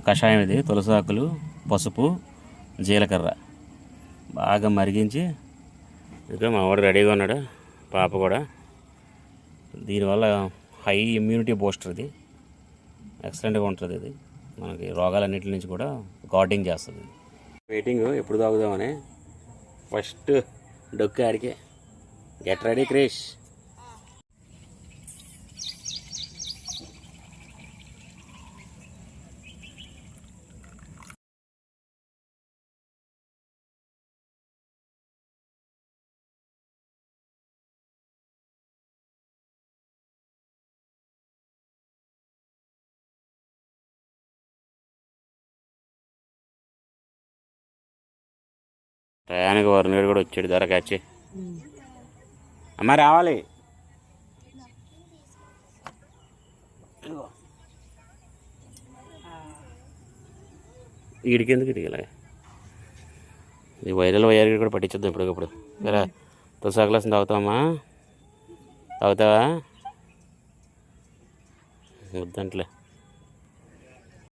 కషాయం ఇది. తులసి ఆకులు, పసుపు, జీలకర్ర బాగా మరిగించి ఇంకా మా వాడు రెడీగా ఉన్నాడు, పాప కూడా. దీనివల్ల హై ఇమ్యూనిటీ బూస్టర్ ఇది, ఎక్సలెంట్గా ఉంటుంది. ఇది మనకి రోగాలన్నింటి నుంచి కూడా గార్డింగ్ చేస్తుంది. వెయిటింగ్ ఎప్పుడు తాగుదామని. ఫస్ట్ డొక్కు ఆడికే. Get ready Krish. టయానికి వరుణుడు కూడా వచ్చాడు. ధర కాచి అమ్మ రావాలి. వీడికెందుకు ఇలాగ ఈ వైరల్ వైర్ కూడా పట్టించొద్దాం ఇప్పటికప్పుడు. సరే తులసా గ్లాస్ తాగుతావమ్మా? తాగుతావా? వద్దంటలే.